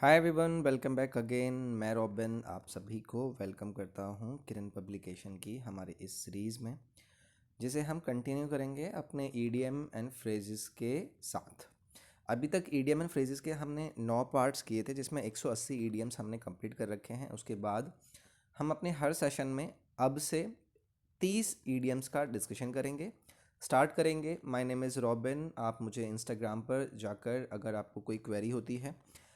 Hi everyone, welcome back again. मैं robin आप सभी को वेलकम करता हूँ किरण पब्लिकेशन की हमारे इस सीरीज़ में, जिसे हम कंटिन्यू करेंगे अपने ईडीएम एंड फ्रेजेस के साथ। अभी तक ईडीएम एंड फ्रेजेस के हमने 9 पार्ट्स किए थे, जिसमें 180 ईडीएम्स हमने कंप्लीट कर रखे हैं। उसके बाद हम अपने हर सेशन में अब से 30 ईडीएम्स का डिस्कशन करेंगे। स्टार्ट करेंगे। My name is robin. आप मुझे इंस्टाग्राम पर जाकर अगर आपको कोई क्वेरी होती है,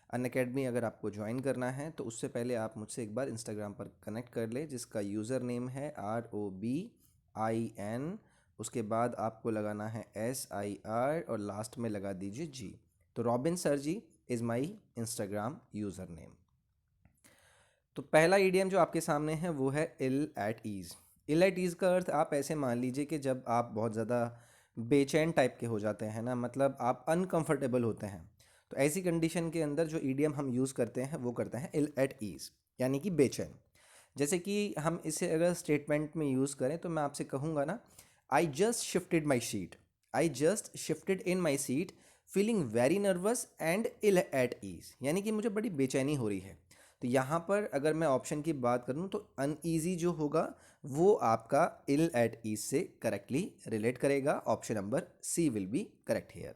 अनअकैडमी अगर आपको ज्वाइन करना है, तो उससे पहले आप मुझसे एक बार इंस्टाग्राम पर कनेक्ट कर ले, जिसका यूज़र नेम है ROBIN। उसके बाद आपको लगाना है SIR और लास्ट में लगा दीजिए G। तो Robin sir ji is my Instagram user name. तो पहला ईडियम जो आपके सामने है वो है ill at ease. Ill at ease का अर्थ आप ऐसे मान लीजिए कि जब आप बहुत ज़्यादा बेचैन टाइप के हो जाते हैं ना, मतलब आप अनकंफर्टेबल होते हैं, तो ऐसी कंडीशन के अंदर जो ईडियम हम यूज़ करते हैं वो करते हैं इल एट ईज़, यानी कि बेचैन। जैसे कि हम इसे अगर स्टेटमेंट में यूज़ करें तो मैं आपसे कहूँगा ना, I just shifted my seat. I just shifted in my seat feeling very nervous and ill at ease, यानी कि मुझे बड़ी बेचैनी हो रही है। तो यहाँ पर अगर मैं ऑप्शन की बात करूँ तो अनईजी जो होगा वो आपका इल एट ईज से करेक्टली रिलेट करेगा। Option number C will be correct here.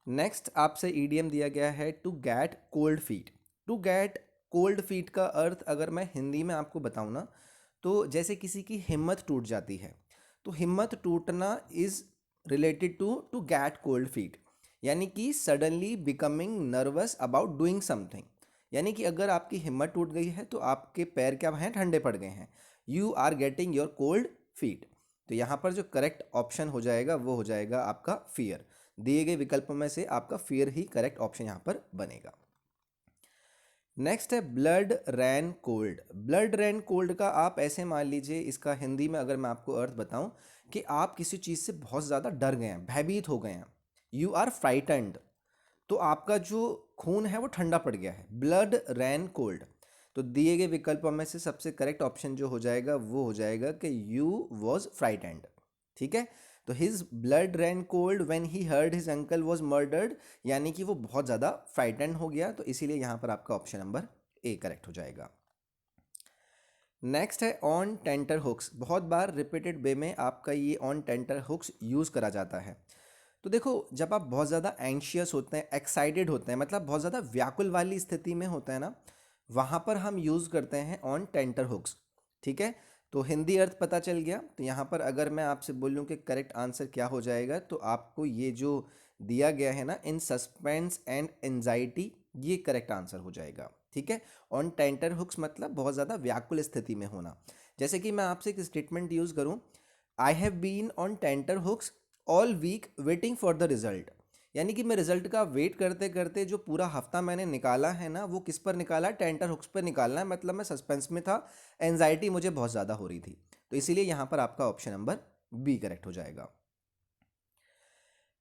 Next आपसे ईडीएम दिया गया है to get cold feet. To get cold feet का अर्थ अगर मैं हिंदी में आपको बताऊँ ना, तो जैसे किसी की हिम्मत टूट जाती है, तो हिम्मत टूटना is related to get cold feet, यानी कि suddenly becoming nervous about doing something. यानी कि अगर आपकी हिम्मत टूट गई है तो आपके पैर क्या हैं, ठंडे पड़ गए हैं। You are getting your cold feet. तो यहाँ पर जो करेक्ट ऑप्शन हो जाएगा वो हो जाएगा आपका फियर। दिए गए विकल्पों में से आपका फियर ही करेक्ट ऑप्शन यहाँ पर बनेगा। नेक्स्ट है blood ran cold. Blood ran cold का आप ऐसे मान लीजिए, इसका हिंदी में अगर मैं आपको अर्थ बताऊं, कि आप किसी चीज़ से बहुत ज़्यादा डर गए हैं, भयभीत हो गए हैं। You are frightened. तो आपका जो खून है वो ठंडा पड़ गया है, ब्लड रैन कोल्ड। तो दिए गए विकल्पों में से सबसे करेक्ट ऑप्शन जो हो जाएगा वो हो जाएगा कि यू वॉज फ्राइटेंड। ठीक है। तो his blood ran cold when he heard his uncle was murdered, यानी कि वो बहुत ज़्यादा फ्राइटेंड हो गया। तो इसीलिए यहाँ पर आपका ऑप्शन नंबर ए करेक्ट हो जाएगा। नेक्स्ट है ऑन टेंटर हुक्स। बहुत बार रिपीटेड वे में आपका ये ऑन टेंटर हुक्स यूज़ करा जाता है। तो देखो, जब आप बहुत ज़्यादा एंशियस होते हैं, एक्साइटेड होते हैं, मतलब बहुत ज़्यादा व्याकुल वाली स्थिति में होते हैं ना, वहाँ पर हम यूज़ करते हैं ऑन टेंटर हुक्स। ठीक है। तो हिंदी अर्थ पता चल गया। तो यहाँ पर अगर मैं आपसे बोलूँ कि करेक्ट आंसर क्या हो जाएगा, तो आपको ये जो दिया गया है ना, इन सस्पेंस एंड एंजाइटी, ये करेक्ट आंसर हो जाएगा। ठीक है। ऑन टेंटर हुक्स मतलब बहुत ज़्यादा व्याकुल स्थिति में होना। जैसे कि मैं आपसे एक स्टेटमेंट यूज़ करूँ, I have been on tenterhooks all week waiting for the result. यानी कि मैं रिजल्ट का वेट करते करते जो पूरा हफ्ता मैंने निकाला है ना, वो किस पर निकाला है, टेंटर हुक्स पर निकालना है। मतलब मैं सस्पेंस में था, एंजाइटी मुझे बहुत ज़्यादा हो रही थी। तो इसीलिए यहाँ पर आपका ऑप्शन नंबर बी करेक्ट हो जाएगा।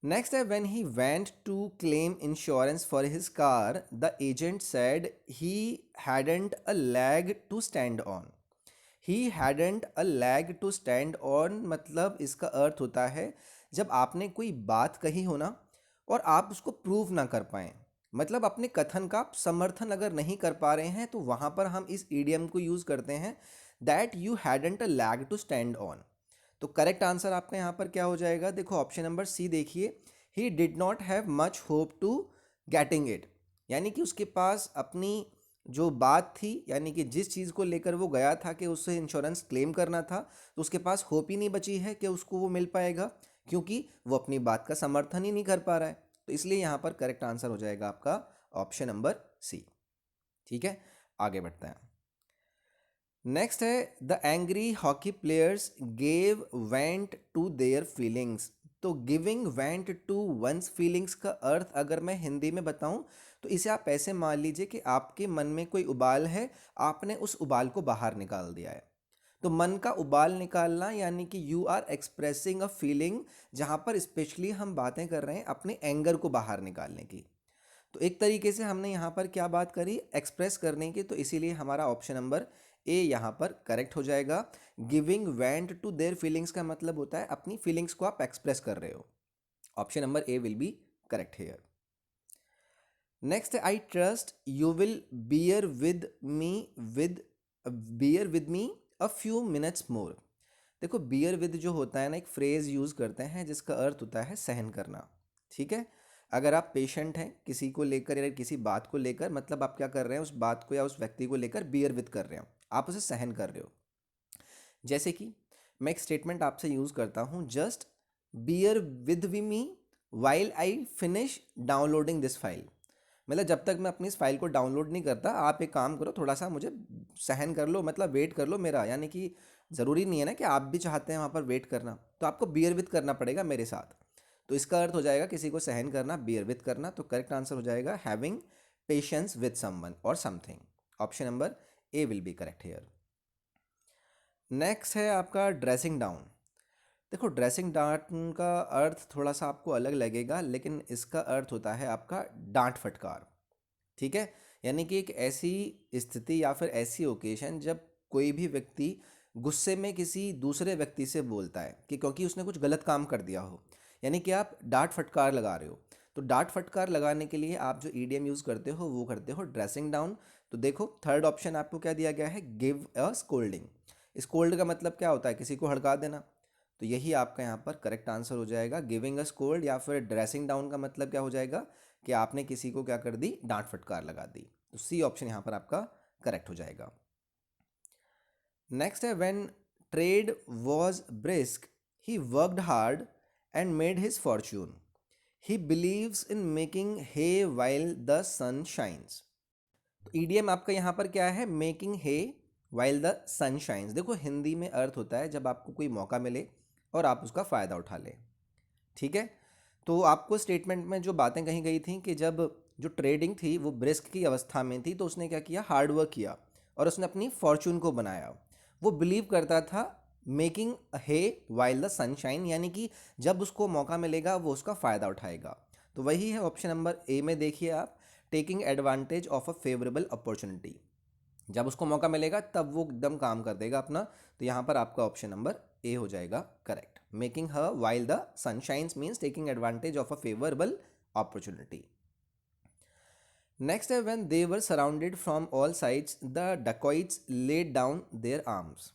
नेक्स्ट है when he went to claim insurance for his car the agent said he hadn't a leg to stand on. He hadn't a leg to stand on मतलब इसका अर्थ होता है, जब आपने कोई बात कही हो ना और आप उसको प्रूव ना कर पाएं, मतलब अपने कथन का आप समर्थन अगर नहीं कर पा रहे हैं, तो वहाँ पर हम इस ईडियम को यूज़ करते हैं, that you hadn't a leg to stand on. तो करेक्ट आंसर आपका यहाँ पर क्या हो जाएगा, देखो ऑप्शन नंबर सी देखिए, he did not have much hope to getting it. यानी कि उसके पास अपनी जो बात थी, यानी कि जिस चीज़ को लेकर वो गया था कि उससे इंश्योरेंस क्लेम करना था, तो उसके पास होप ही नहीं बची है कि उसको वो मिल पाएगा, क्योंकि वो अपनी बात का समर्थन ही नहीं कर पा रहा है। तो इसलिए यहाँ पर करेक्ट आंसर हो जाएगा आपका ऑप्शन नंबर सी। ठीक है। आगे बढ़ते हैं। नेक्स्ट है the angry hockey players gave vent to their feelings. तो giving vent to one's feelings का अर्थ अगर मैं हिंदी में बताऊं, तो इसे आप ऐसे मान लीजिए कि आपके मन में कोई उबाल है, आपने उस उबाल को बाहर निकाल दिया है। तो मन का उबाल निकालना यानी कि you are expressing a feeling, जहाँ पर स्पेशली हम बातें कर रहे हैं अपने एंगर को बाहर निकालने की। तो एक तरीके से हमने यहाँ पर क्या बात करी, एक्सप्रेस करने की। तो इसीलिए हमारा ऑप्शन नंबर ए यहाँ पर करेक्ट हो जाएगा। Giving vent to their feelings का मतलब होता है अपनी फीलिंग्स को आप एक्सप्रेस कर रहे हो। Option number A will be correct here. Next है I trust you will me with bear with me a few minutes more. देखो बियर विद जो होता है ना, एक फ्रेज यूज़ करते हैं जिसका अर्थ होता है सहन करना। ठीक है, अगर आप पेशेंट हैं किसी को लेकर या किसी बात को लेकर, मतलब आप क्या कर रहे हैं, उस बात को या उस व्यक्ति को लेकर बियर विद कर रहे हो, आप उसे सहन कर रहे हो। जैसे कि मैं एक स्टेटमेंट आपसे यूज़ करता हूँ, just bear with we me while I finish downloading this file. मतलब जब तक मैं अपनी इस फाइल को डाउनलोड नहीं करता, आप एक काम करो, थोड़ा सा मुझे सहन कर लो, मतलब वेट कर लो मेरा। यानी कि ज़रूरी नहीं है ना कि आप भी चाहते हैं वहाँ पर वेट करना, तो आपको बियर विथ करना पड़ेगा मेरे साथ। तो इसका अर्थ हो जाएगा किसी को सहन करना, बियर विथ करना। तो करेक्ट आंसर हो जाएगा हैविंग पेशेंस विथ समवन और something. Option number A will be correct here. Next है आपका ड्रेसिंग डाउन। देखो ड्रेसिंग डाउन का अर्थ थोड़ा सा आपको अलग लगेगा, लेकिन इसका अर्थ होता है आपका डांट फटकार। ठीक है, यानी कि एक ऐसी स्थिति या फिर ऐसी ओकेशन जब कोई भी व्यक्ति गुस्से में किसी दूसरे व्यक्ति से बोलता है कि क्योंकि उसने कुछ गलत काम कर दिया हो, यानी कि आप डांट फटकार लगा रहे हो। तो डांट फटकार लगाने के लिए आप जो ईडीएम यूज़ करते हो वो करते हो ड्रेसिंग डाउन। तो देखो थर्ड ऑप्शन आपको क्या दिया गया है, गिव अ स्कोल्डिंग। स्कोल्ड का मतलब क्या होता है, किसी को हड़का देना। तो यही आपका यहाँ पर करेक्ट आंसर हो जाएगा, गिविंग अ स्कोल्ड। या फिर ड्रेसिंग डाउन का मतलब क्या हो जाएगा कि आपने किसी को क्या कर दी, डांट फटकार लगा दी। तो सी ऑप्शन यहाँ पर आपका करेक्ट हो जाएगा। नेक्स्ट है when trade was brisk he worked hard and made his fortune. He believes in making hay while the sun shines. तो ईडीएम आपका यहाँ पर क्या है, making hay while the sun shines. देखो हिंदी में अर्थ होता है जब आपको कोई मौका मिले और आप उसका फ़ायदा उठा लें। ठीक है, तो आपको स्टेटमेंट में जो बातें कही गई थी कि जब जो ट्रेडिंग थी वो ब्रिस्क की अवस्था में थी, तो उसने क्या किया, हार्ड वर्क किया और उसने अपनी फॉर्चून को बनाया। वो बिलीव करता था making hay while the sunshine, यानी कि जब उसको मौका मिलेगा वो उसका फ़ायदा उठाएगा। तो वही है ऑप्शन नंबर ए में, देखिए आप, taking advantage of a favourable opportunity. जब उसको मौका मिलेगा तब वो एकदम काम कर देगा अपना। तो यहाँ पर आपका ऑप्शन नंबर ए हो जाएगा correct. Making hay while the sunshines means taking advantage of a favourable opportunity. Next है when they were surrounded from all sides the dacoits laid down their arms.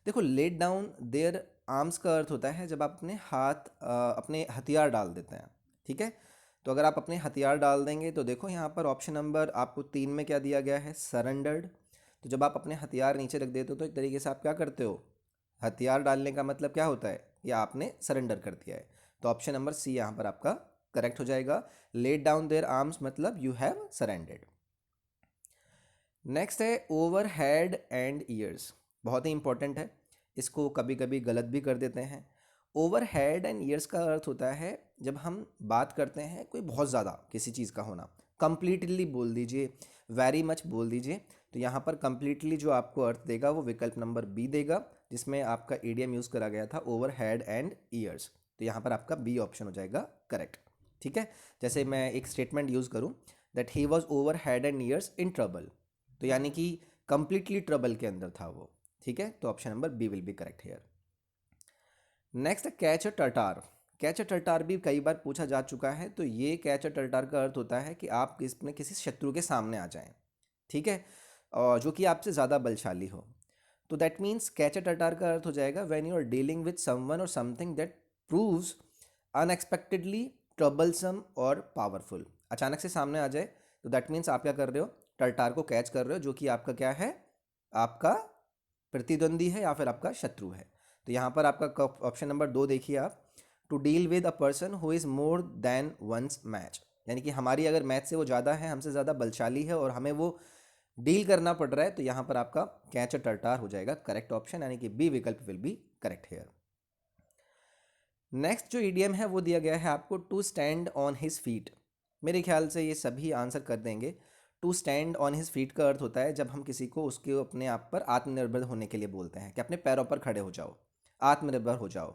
देखो लेड डाउन देयर आर्म्स का अर्थ होता है जब आप अपने हाथ अपने हथियार डाल देते हैं। ठीक है, तो अगर आप अपने हथियार डाल देंगे तो देखो यहाँ पर ऑप्शन नंबर आपको 3 में क्या दिया गया है, सरेंडर्ड। तो जब आप अपने हथियार नीचे रख देते हो तो एक तरीके से आप क्या करते हो, हथियार डालने का मतलब क्या होता है, या आपने सरेंडर कर दिया है। तो ऑप्शन नंबर सी यहाँ पर आपका करेक्ट हो जाएगा। लेड डाउन देयर आर्म्स मतलब यू हैव सरेंडेड। नेक्स्ट है ओवर हेड एंड ईयर्स। बहुत ही इंपॉर्टेंट है, इसको कभी कभी गलत भी कर देते हैं। ओवर हेड एंड ईयर्स का अर्थ होता है जब हम बात करते हैं कोई बहुत ज़्यादा किसी चीज़ का होना। कंप्लीटली बोल दीजिए, वेरी मच बोल दीजिए। तो यहाँ पर कंप्लीटली जो आपको अर्थ देगा वो विकल्प नंबर बी देगा, जिसमें आपका ईडीएम यूज़ करा गया था ओवर हेड एंड ईयर्स। तो यहाँ पर आपका बी ऑप्शन हो जाएगा करेक्ट। ठीक है, जैसे मैं एक स्टेटमेंट यूज़ करूँ, that he was over head and years in trouble. तो यानी कि कंप्लीटली ट्रबल के अंदर था वो। ठीक है, तो option number B will be correct here. Next catch a tartar. Catch a tartar भी कई बार पूछा जा चुका है। तो ये कैच अ टर्टार का अर्थ होता है कि आप इसमें किसी शत्रु के सामने आ जाएं। ठीक है, और जो कि आपसे ज़्यादा बलशाली हो। तो that means catch a tartar का अर्थ हो जाएगा when you are dealing with someone और something that proves unexpectedly troublesome और पावरफुल। अचानक से सामने आ जाए तो दैट मीन्स आप क्या कर रहे हो, टर्टार को कैच कर रहे हो, जो कि आपका क्या है, आपका प्रतिद्वंदी है या फिर आपका शत्रु है। तो यहाँ पर आपका ऑप्शन नंबर 2 देखिए आप, to deal with a person who is more than one's match. यानी कि हमारी अगर मैच से वो ज़्यादा है, हमसे ज़्यादा बलशाली है और हमें वो डील करना पड़ रहा है, तो यहाँ पर आपका कैच अ टर्टार हो जाएगा करेक्ट ऑप्शन, यानी कि बी विकल्प will be correct here. Next जो ईडीएम है वो दिया गया है आपको, to stand on his feet. मेरे ख्याल से ये सभी आंसर कर देंगे। To stand on his feet का अर्थ होता है जब हम किसी को उसके अपने आप पर आत्मनिर्भर होने के लिए बोलते हैं कि अपने पैरों पर खड़े हो जाओ, आत्मनिर्भर हो जाओ।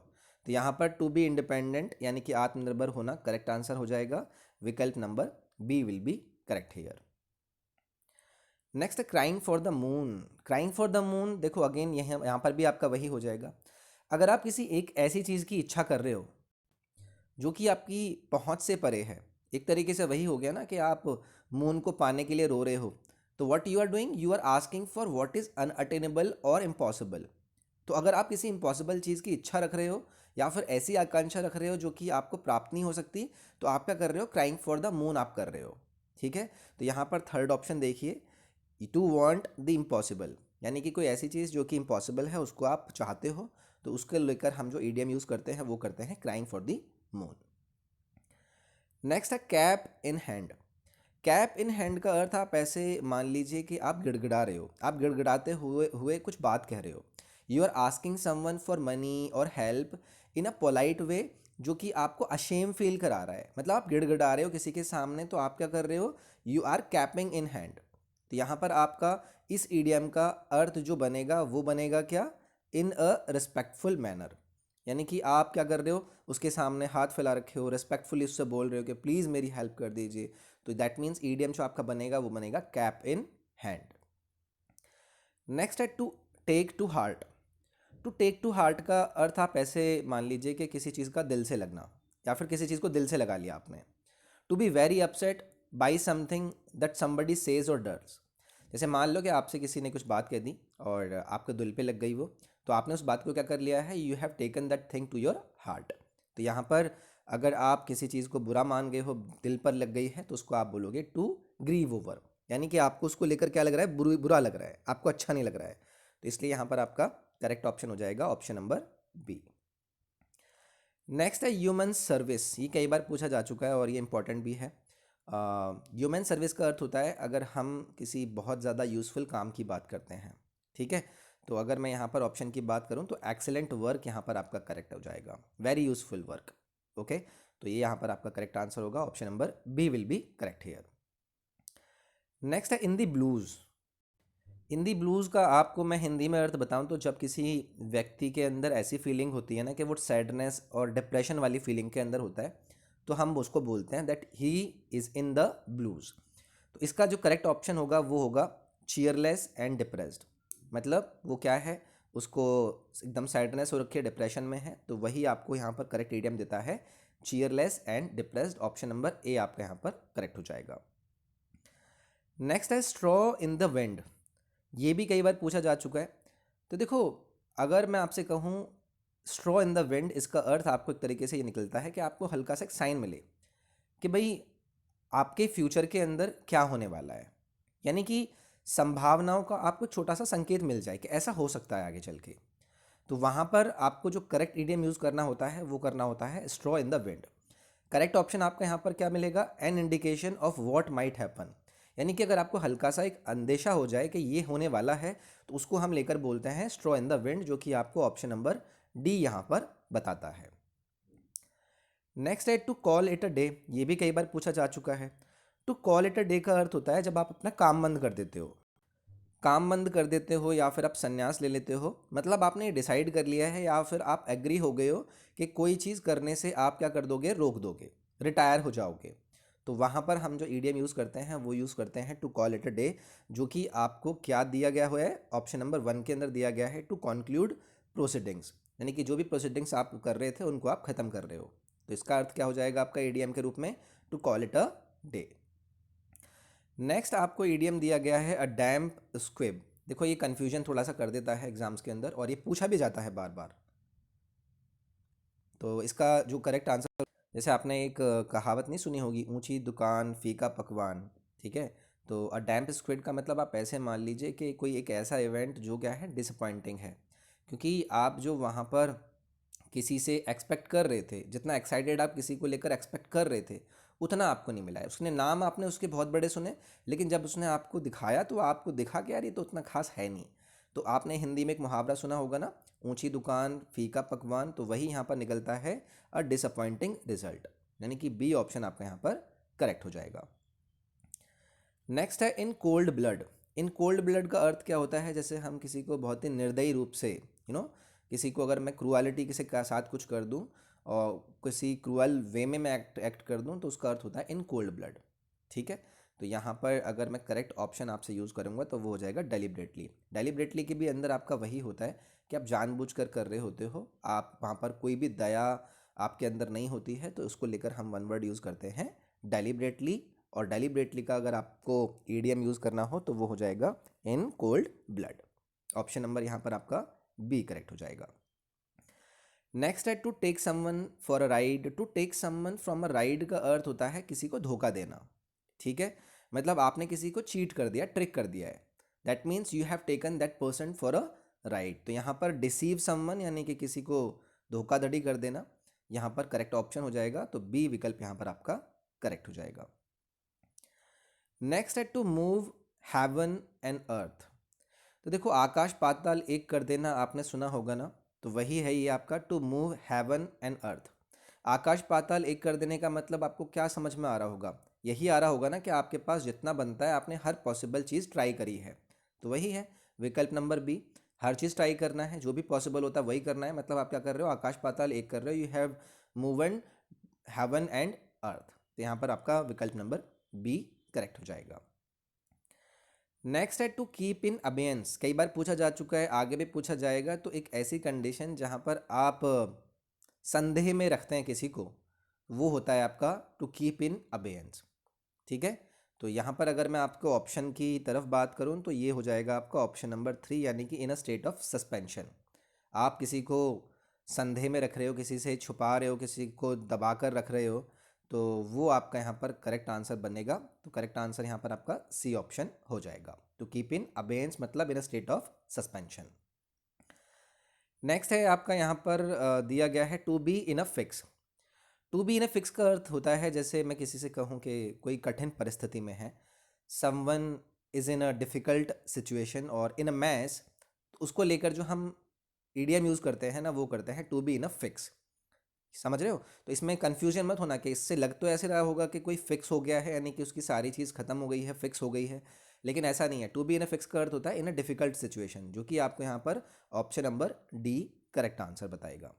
तो यहाँ पर टू बी इंडिपेंडेंट यानी कि आत्मनिर्भर होना करेक्ट आंसर हो जाएगा। विकल्प number B will be correct here. Next crying for the moon. Crying for the moon, देखो अगेन यहाँ पर भी आपका वही हो जाएगा। अगर आप किसी एक ऐसी चीज़ की इच्छा कर रहे हो जो कि आपकी पहुंच से परे है, एक तरीके से वही हो गया ना कि आप मून को पाने के लिए रो रहे हो। तो what you are doing, you are asking for what is unattainable और इम्पॉसिबल। तो अगर आप किसी इम्पॉसिबल चीज़ की इच्छा रख रहे हो या फिर ऐसी आकांक्षा रख रहे हो जो कि आपको प्राप्त नहीं हो सकती, तो आप क्या कर रहे हो, क्राइंग फॉर द मून आप कर रहे हो। ठीक है, तो यहाँ पर थर्ड ऑप्शन देखिए, टू वांट द इम्पॉसिबल, यानी कि कोई ऐसी चीज़ जो कि इम्पॉसिबल है उसको आप चाहते हो, तो उसके लेकर हम जो ईडियम यूज़ करते हैं वो करते हैं crying for the moon. Next है cap in hand. Cap in hand का अर्थ आप ऐसे मान लीजिए कि आप गिड़गिड़ा रहे हो, आप गिड़गिड़ाते हुए हुए कुछ बात कह रहे हो। You are asking someone for money और help in a polite way, जो कि आपको अशेम फील करा रहा है। मतलब आप गिड़गिड़ा रहे हो किसी के सामने, तो आप क्या कर रहे हो, you are capping in hand. तो यहाँ पर आपका इस ईडियम का अर्थ जो बनेगा वो बनेगा क्या, इन अ रिस्पेक्टफुल मैनर। यानी कि आप क्या कर रहे हो, उसके सामने हाथ फैला रखे हो, रिस्पेक्टफुली उससे बोल रहे हो कि प्लीज़ मेरी हेल्प कर दीजिए। तो दैट मीन्स ईडियम जो आपका बनेगा वो बनेगा कैप इन हैंड। नेक्स्ट है to take to heart. To take to heart का अर्थ आप ऐसे मान लीजिए कि किसी चीज़ का दिल से लगना, या फिर किसी चीज़ को दिल से लगा लिया आपने। To be very upset by something that somebody says और डर्स। जैसे मान लो कि आपसे किसी ने कुछ बात कह दी और आपके दिल पे लग गई वो, तो आपने उस बात को क्या कर लिया है, you have taken that thing to your heart. तो यहाँ पर अगर आप किसी चीज़ को बुरा मान गए हो, दिल पर लग गई है, तो उसको आप बोलोगे टू ग्रीव ओवर। यानी कि आपको उसको लेकर क्या लग रहा है, बुरा लग रहा है, आपको अच्छा नहीं लग रहा है। तो इसलिए यहाँ पर आपका करेक्ट ऑप्शन हो जाएगा ऑप्शन नंबर बी। नेक्स्ट है ह्यूमन सर्विस। ये कई बार पूछा जा चुका है और ये इंपॉर्टेंट भी है। ह्यूमन सर्विस का अर्थ होता है अगर हम किसी बहुत ज़्यादा यूज़फुल काम की बात करते हैं। ठीक है, तो अगर मैं यहाँ पर ऑप्शन की बात करूँ तो एक्सेलेंट वर्क यहाँ पर आपका करेक्ट हो जाएगा, वेरी यूज़फुल वर्क। ओके, तो ये यहाँ पर आपका करेक्ट आंसर होगा, option number B will be correct here. Next है in the blues. Hindi blues का आपको मैं हिंदी में अर्थ बताऊं तो जब किसी व्यक्ति के अंदर ऐसी फीलिंग होती है ना कि वो सैडनेस और डिप्रेशन वाली फीलिंग के अंदर होता है, तो हम उसको बोलते हैं that he is in the blues. तो इसका जो करेक्ट ऑप्शन होगा वो होगा चीयरलेस एंड डिप्रेस्ड। मतलब वो क्या है, उसको एकदम सैडनेस हो रखी है, डिप्रेशन में है, तो वही आपको यहाँ पर करेक्ट ईडियम देता है, cheerless and depressed. Option number A आपका यहाँ पर करेक्ट हो जाएगा। नेक्स्ट है स्ट्रॉ इन द विंड। ये भी कई बार पूछा जा चुका है। तो देखो, अगर मैं आपसे कहूँ स्ट्रॉ इन द विंड, इसका अर्थ आपको एक तरीके से ये निकलता है कि आपको हल्का सा एक साइन मिले कि भाई आपके फ्यूचर के अंदर क्या होने वाला है। यानी कि संभावनाओं का आपको छोटा सा संकेत मिल जाए कि ऐसा हो सकता है आगे चल के। तो वहाँ पर आपको जो करेक्ट ईडियम यूज़ करना होता है वो करना होता है straw in the wind. Correct option आपका यहाँ पर क्या मिलेगा, an indication of what might happen. यानी कि अगर आपको हल्का सा एक अंदेशा हो जाए कि ये होने वाला है, तो उसको हम लेकर बोलते हैं स्ट्रॉ इन द विंड, जो कि आपको ऑप्शन नंबर डी यहाँ पर बताता है। नेक्स्ट है to call it a day. ये भी कई बार पूछा जा चुका है। To call it a day का अर्थ होता है जब आप अपना काम बंद कर देते हो, काम बंद कर देते हो या फिर आप संन्यास ले लेते हो। मतलब आपने डिसाइड कर लिया है या फिर आप एग्री हो गए हो कि कोई चीज़ करने से आप क्या कर दोगे, रोक दोगे, रिटायर हो जाओगे। तो वहाँ पर हम जो ईडियम यूज़ करते हैं वो यूज़ करते हैं to call it a day, जो कि आपको क्या दिया गया हुआ है, ऑप्शन नंबर वन के अंदर दिया गया है टू कॉन्क्लूड प्रोसीडिंग्स। यानी कि जो भी प्रोसीडिंग्स आप कर रहे थे उनको आप ख़त्म कर रहे हो। तो इसका अर्थ क्या हो जाएगा आपका ईडीएम के रूप में, to call it a day. Next आपको ईडीएम दिया गया है अ डैम्प स्क्विब। देखो ये कन्फ्यूजन थोड़ा सा कर देता है एग्जाम्स के अंदर और ये पूछा भी जाता है बार बार। तो इसका जो करेक्ट आंसर, जैसे आपने एक कहावत नहीं सुनी होगी, ऊंची दुकान फीका पकवान। ठीक है, तो अ डैम्प स्क्विड का मतलब आप ऐसे मान लीजिए कि कोई एक ऐसा इवेंट जो क्या है, डिसअपॉइंटिंग है। क्योंकि आप जो वहाँ पर किसी से एक्सपेक्ट कर रहे थे, जितना एक्साइटेड आप किसी को लेकर एक्सपेक्ट कर रहे थे, उतना आपको नहीं मिला है। उसने नाम आपने उसके बहुत बड़े सुने, लेकिन जब उसने आपको दिखाया तो आपको दिखा कि यार ये तो उतना खास है नहीं। तो आपने हिंदी में एक मुहावरा सुना होगा ना, ऊंची दुकान फीका पकवान, तो वही यहाँ पर निकलता है अ डिसअपॉइंटिंग रिजल्ट। यानी कि बी ऑप्शन आपका यहाँ पर करेक्ट हो जाएगा। नेक्स्ट है इन कोल्ड ब्लड। इन कोल्ड ब्लड का अर्थ क्या होता है, जैसे हम किसी को बहुत ही निर्दयी रूप से, किसी को अगर मैं क्रूअलिटी किसी के साथ कुछ कर दूं और किसी क्रूअल वे में मैं एक्ट कर दूं, तो उसका अर्थ होता है इन कोल्ड ब्लड। ठीक है, तो यहाँ पर अगर मैं करेक्ट ऑप्शन आपसे यूज़ करूँगा तो वो हो जाएगा डेलिबरेटली। डेलिबरेटली के भी अंदर आपका वही होता है कि आप जानबूझकर कर रहे होते हो, आप वहाँ पर कोई भी दया आपके अंदर नहीं होती है, तो उसको लेकर हम वन वर्ड यूज़ करते हैं डेलिबरेटली, और डेलिबरेटली का अगर आपको ईडियम यूज़ करना हो तो वो हो जाएगा in cold blood. Option number यहाँ पर आपका बी करेक्ट हो जाएगा। नेक्स्ट है to take someone for a ride. To take someone from a ride का अर्थ होता है किसी को धोखा देना, ठीक है, मतलब आपने किसी को चीट कर दिया, ट्रिक कर दिया है, that means you have taken that person for a ride. तो यहाँ पर डिसीव समवन यानी कि किसी को धोखाधड़ी कर देना यहाँ पर करेक्ट ऑप्शन हो जाएगा, तो बी विकल्प यहाँ पर आपका करेक्ट हो जाएगा। नेक्स्ट है to move heaven and earth. तो देखो आकाश पाताल एक कर देना आपने सुना होगा ना, तो वही है ये आपका to move heaven and earth. आकाश पाताल एक कर देने का मतलब आपको क्या समझ में आ रहा होगा, यही आ रहा होगा ना कि आपके पास जितना बनता है आपने हर पॉसिबल चीज़ ट्राई करी है, तो वही है विकल्प नंबर बी। हर चीज़ ट्राई करना है, जो भी पॉसिबल होता है वही करना है, मतलब आप क्या कर रहे हो, आकाश पाताल एक कर रहे हो, you have moved heaven and earth. तो यहाँ पर आपका विकल्प नंबर बी करेक्ट हो जाएगा। नेक्स्ट है टू कीप इन अबेयंस। कई बार पूछा जा चुका है, आगे भी पूछा जाएगा। तो एक ऐसी कंडीशन जहाँ पर आप संदेह में रखते हैं किसी को, वो होता है आपका टू कीप इन अबेयंस, ठीक है। तो यहाँ पर अगर मैं आपको ऑप्शन की तरफ बात करूँ तो ये हो जाएगा आपका ऑप्शन नंबर 3, यानी कि इन अ स्टेट ऑफ सस्पेंशन। आप किसी को संदेह में रख रहे हो, किसी से छुपा रहे हो, किसी को दबा कर रख रहे हो, तो वो आपका यहाँ पर करेक्ट आंसर बनेगा। तो करेक्ट आंसर यहाँ पर आपका सी ऑप्शन हो जाएगा। टू कीप इन अबेयंस मतलब in a state of suspension. Next है आपका यहाँ पर दिया गया है to be in a fix. To be in a fix का अर्थ होता है जैसे मैं किसी से कहूँ कि कोई कठिन परिस्थिति में है, someone is in a difficult situation और इन अ मैस, उसको लेकर जो हम ईडियम यूज़ करते हैं ना वो करते हैं to be in a fix. समझ रहे हो? तो इसमें कन्फ्यूजन मत होना कि इससे लग तो ऐसे रहा होगा कि कोई फिक्स हो गया है, यानी कि उसकी सारी चीज़ खत्म हो गई है, फिक्स हो गई है, लेकिन ऐसा नहीं है। To be in a fix का अर्थ होता है इन अ डिफ़िकल्ट सिचुएशन, जो कि आपको यहाँ पर option number D correct answer बताएगा।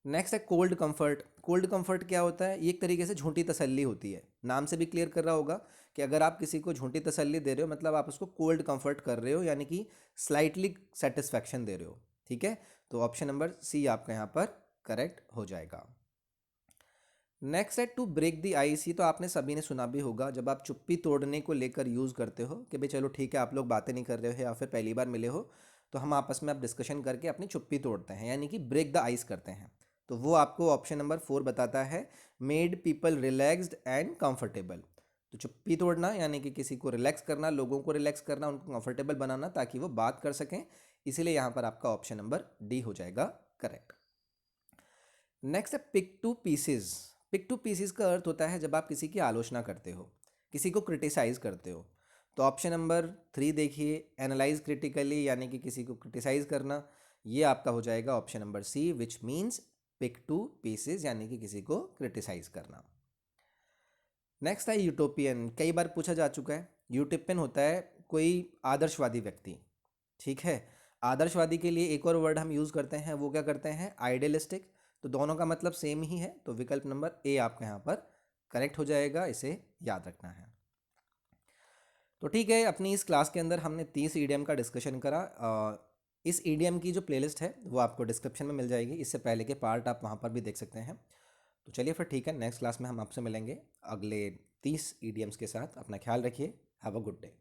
नेक्स्ट है कोल्ड कंफर्ट। कोल्ड कंफर्ट क्या होता है, ये एक तरीके से झूठी तसल्ली होती है, नाम से भी क्लियर कर रहा होगा कि अगर आप किसी को झूठी तसल्ली दे रहे हो मतलब आप उसको कोल्ड कंफर्ट कर रहे हो, यानी कि स्लाइटली सेटिस्फैक्शन दे रहे हो, ठीक है। तो ऑप्शन नंबर सी आपका यहाँ पर करेक्ट हो जाएगा। नेक्स्ट है टू ब्रेक द आइस। ये तो आपने सभी ने सुना भी होगा, जब आप चुप्पी तोड़ने को लेकर यूज़ करते हो कि भाई चलो ठीक है आप लोग बातें नहीं कर रहे हो या फिर पहली बार मिले हो, तो हम आपस में आप डिस्कशन करके अपनी चुप्पी तोड़ते हैं, यानी कि ब्रेक द आइस करते हैं। तो वो आपको ऑप्शन नंबर 4 बताता है made people relaxed and comfortable. तो चुप्पी तोड़ना यानी कि किसी को रिलैक्स करना, लोगों को रिलैक्स करना, उनको कंफर्टेबल बनाना ताकि वो बात कर सकें, इसीलिए यहाँ पर आपका ऑप्शन नंबर डी हो जाएगा करेक्ट। नेक्स्ट है pick to pieces. Pick to pieces का अर्थ होता है जब आप किसी की आलोचना करते हो, किसी को क्रिटिसाइज करते हो। तो ऑप्शन नंबर 3 देखिए, एनालाइज क्रिटिकली यानी कि किसी को क्रिटिसाइज करना, ये आपका हो जाएगा option number C, which means pick to pieces यानी कि किसी को क्रिटिसाइज करना। नेक्स्ट है यूटोपियन। कई बार पूछा जा चुका है, यूटोपियन होता है कोई आदर्शवादी व्यक्ति, ठीक है। आदर्शवादी के लिए एक और वर्ड हम यूज़ करते हैं, वो क्या करते हैं, आइडियलिस्टिक। तो दोनों का मतलब सेम ही है, तो विकल्प नंबर ए आपका यहाँ पर करेक्ट हो जाएगा, इसे याद रखना है। तो ठीक है, अपनी इस क्लास के अंदर हमने 30 ईडियम का डिस्कशन करा। इस ईडियम की जो प्लेलिस्ट है वो आपको डिस्क्रिप्शन में मिल जाएगी, इससे पहले के पार्ट आप वहाँ पर भी देख सकते हैं। तो चलिए फिर ठीक है, नेक्स्ट क्लास में हम आपसे मिलेंगे अगले 30 ईडियम्स के साथ। अपना ख्याल रखिए, हैव अ गुड डे।